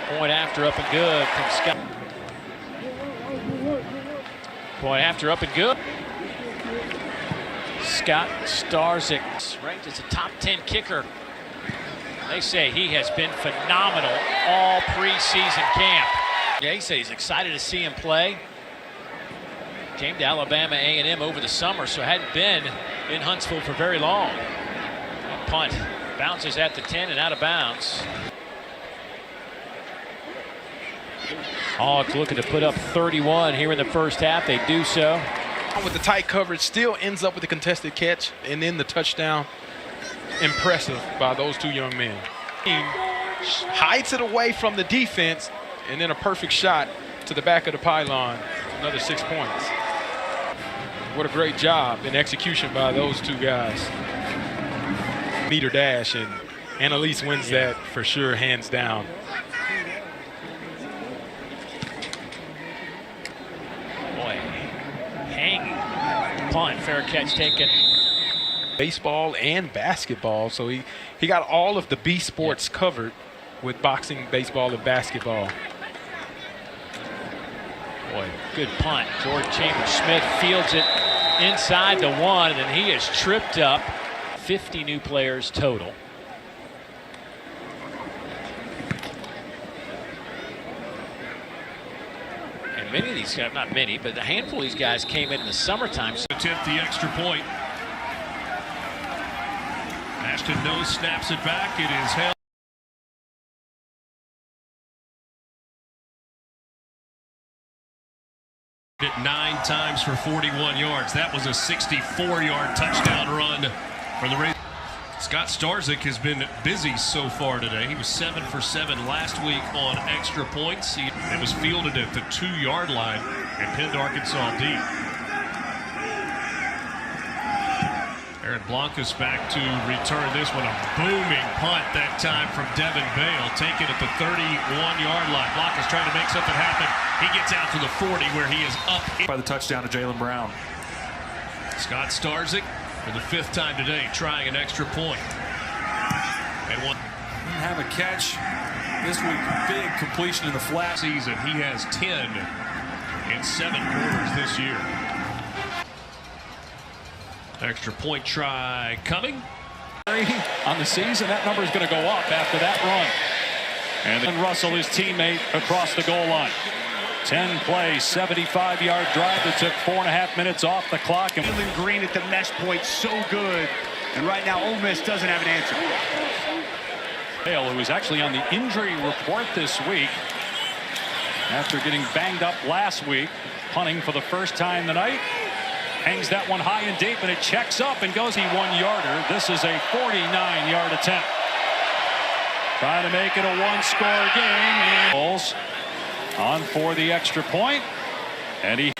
Point after up and good from Scott. Point after up and good. Scott Starzik, ranked as a top 10 kicker. They say he has been phenomenal all preseason camp. Yeah, he says he's excited to see him play. Came to Alabama A&M over the summer, so hadn't been in Huntsville for very long. Punt bounces at the 10 and out of bounds. Hogs looking to put up 31 here in the first half. They do so. With the tight coverage, still ends up with the contested catch and then the touchdown. Impressive by those two young men. He hides it away from the defense and then a perfect shot to the back of the pylon. Another 6 points. What a great job in execution by those two guys. Meter dash, and Annalise wins that for sure, hands down. Boy, hanging punt, fair catch taken. Baseball and basketball, so he got all of the B sports covered with boxing, baseball, and basketball. Boy, good punt. George Chambers-Smith fields it inside the 1, and then he is tripped up. 50 new players total. And many of these guys, not many, but a handful of these guys came in the summertime. Attempt the extra point. Ashton Ngo snaps it back. It is held. It 9 times for 41 yards. That was a 64-yard touchdown run for the Razorbacks. Scott Starzik has been busy so far today. He was 7 for 7 last week on extra points. It was fielded at the 2-yard line and pinned Arkansas deep. Aaron Blancas back to return this one. A booming punt that time from Devin Bale. Taken at the 31-yard line. Blancas trying to make something happen. He gets out to the 40 where he is up. By the touchdown to Jalen Brown. Scott Starzik for the 5th time today trying an extra point. And one. Didn't have a catch this week. Big completion in the flat season. He has 10 in 7 quarters this year. Extra point try coming. On the season, that number is going to go up after that run. And then Russell, his teammate, across the goal line. 10 plays, 75-yard drive that took 4.5 minutes off the clock. And Green at the mesh point, so good. And right now, Ole Miss doesn't have an answer. Bale, who was actually on the injury report this week after getting banged up last week, punting for the first time tonight. Hangs that one high and deep, and it checks up and goes. He 1-yarder. This is a 49-yard attempt. Trying to make it a 1-score game. Balls on for the extra point. And he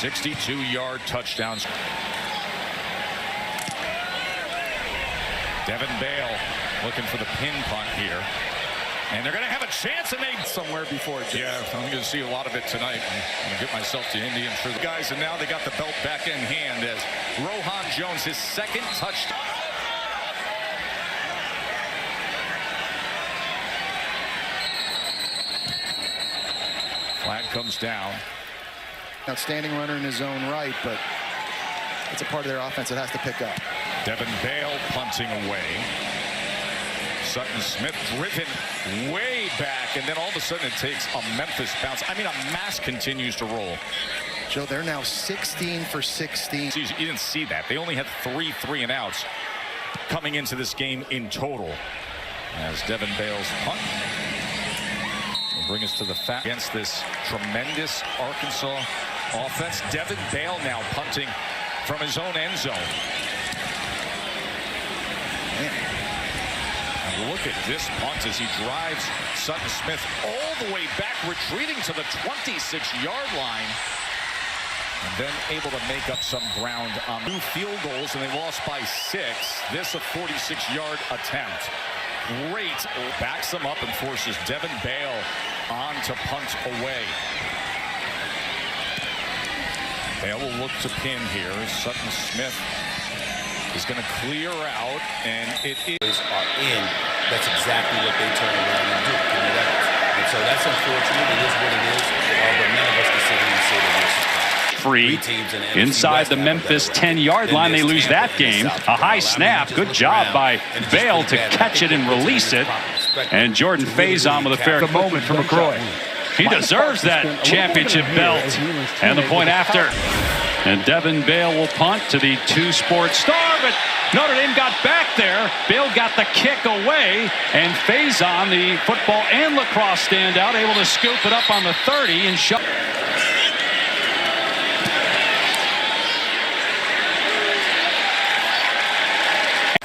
62-yard touchdowns. Devin Bale looking for the pin punt here. And they're going to have a chance, and they somewhere before. Yeah, I'm going to see a lot of it tonight. I'm going to get myself to Indian for the guys, and now they got the belt back in hand as Rohan Jones, his 2nd touchdown. Flag comes down. Outstanding runner in his own right, but it's a part of their offense that has to pick up. Devin Bale punting away. Sutton Smith driven way back, and then all of a sudden it takes a Memphis bounce. I mean, a mass continues to roll. Joe, they're now 16 for 16. You didn't see that. They only had 3 3-and-outs coming into this game in total. As Devin Bale's punt will bring us to the fact against this tremendous Arkansas offense. Devin Bale now punting from his own end zone. Man. Look at this punt as he drives Sutton Smith all the way back, retreating to the 26-yard line, and then able to make up some ground on 2 field goals, and they lost by 6. This a 46-yard attempt. Great. Backs them up and forces Devin Bale on to punt away. Bale will look to pin here. Sutton Smith is going to clear out, and it is are in. That's exactly what they turn around and do. And so that's unfortunate. It is what it is. But none of us can sit here and say that this is free inside the Memphis 10-yard line. They lose that game. A high snap. Good job by Bale to catch it and release it. And Jordan Faison with a fair moment for McCroy. He deserves that championship belt. And the point after. And Devin Bale will punt to the two-sport star, but Notre Dame got back there. Bale got the kick away, and Faison, the football and lacrosse standout, able to scoop it up on the 30 and shut.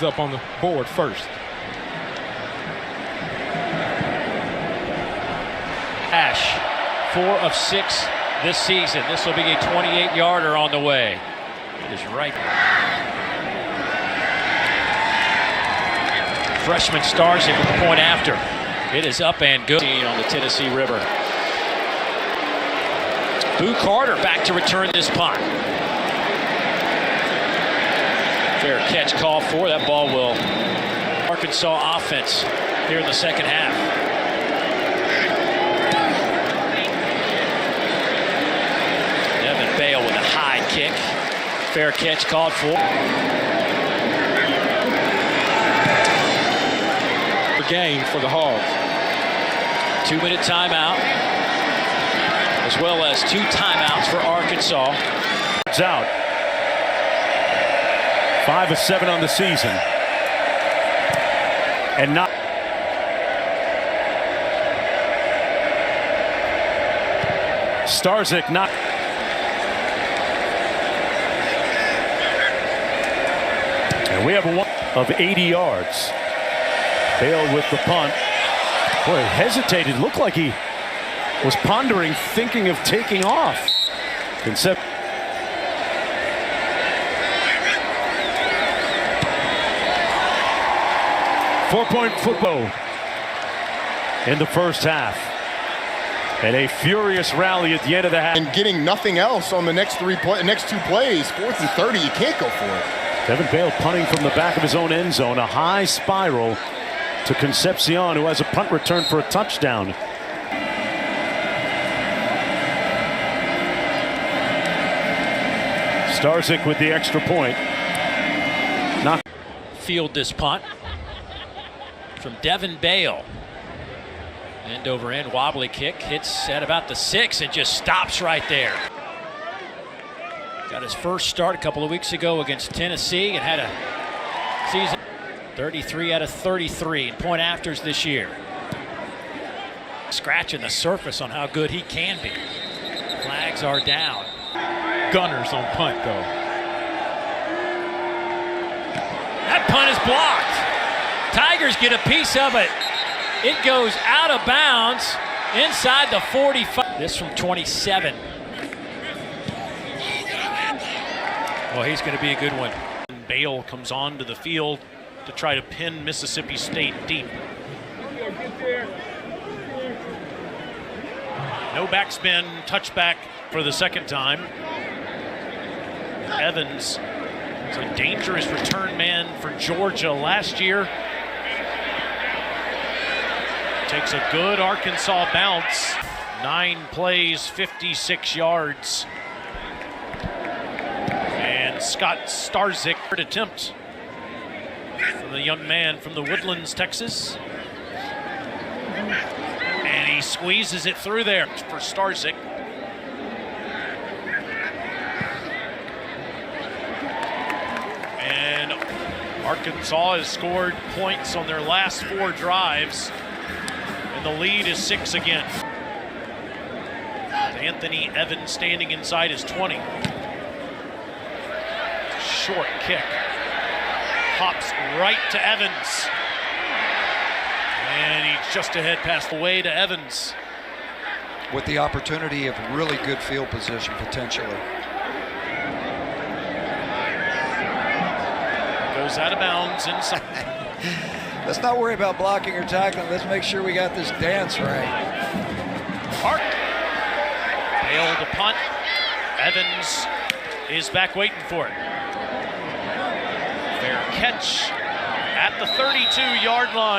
Up on the board first. Ash, 4 of 6 this season. This will be a 28-yarder on the way. It is right. Freshman Starzik with the point after. It is up and good on the Tennessee River. Boo Carter back to return this punt. Fair catch call for. That ball will Arkansas offense here in the second half. Devin Bale with a high kick. Fair catch called for. Game for the Hogs. 2-minute timeout, as well as 2 timeouts for Arkansas. It's out. 5 of 7 on the season. And not. Starzik not. And we have a 1 of 80 yards. Bale with the punt. Boy, hesitated. Looked like he was pondering, thinking of taking off. Concept. Four-point football in the first half. And a furious rally at the end of the half. And getting nothing else on the next 2 plays. 4th and 30, you can't go for it. Devin Bale punting from the back of his own end zone. A high spiral to Concepcion, who has a punt return for a touchdown. Starzik with the extra point. Not field this punt from Devin Bale. End over end wobbly kick, hits at about the 6 and just stops right there. Got his first start a couple of weeks ago against Tennessee and had a season 33 out of 33 in point afters this year. Scratching the surface on how good he can be. Flags are down. Gunners on punt though. That punt is blocked. Tigers get a piece of it. It goes out of bounds inside the 45. This from 27. Well, he's going to be a good one. Bale comes onto the field to try to pin Mississippi State deep. No backspin, touchback for the second time. Evans is a dangerous return man for Georgia last year. Takes a good Arkansas bounce. 9 plays, 56 yards. And Scott Starzik attempt from the young man from the Woodlands, Texas. And he squeezes it through there for Starzik. And Arkansas has scored points on their last 4 drives. And the lead is 6 again. Anthony Evans standing inside his 20. Short kick. Hops right to Evans. And he's just ahead past the way to Evans. With the opportunity of really good field position potentially. Goes out of bounds inside. Let's not worry about blocking or tackling. Let's make sure we got this dance right. Bale to punt. Evans is back waiting for it. Catch at the 32-yard line.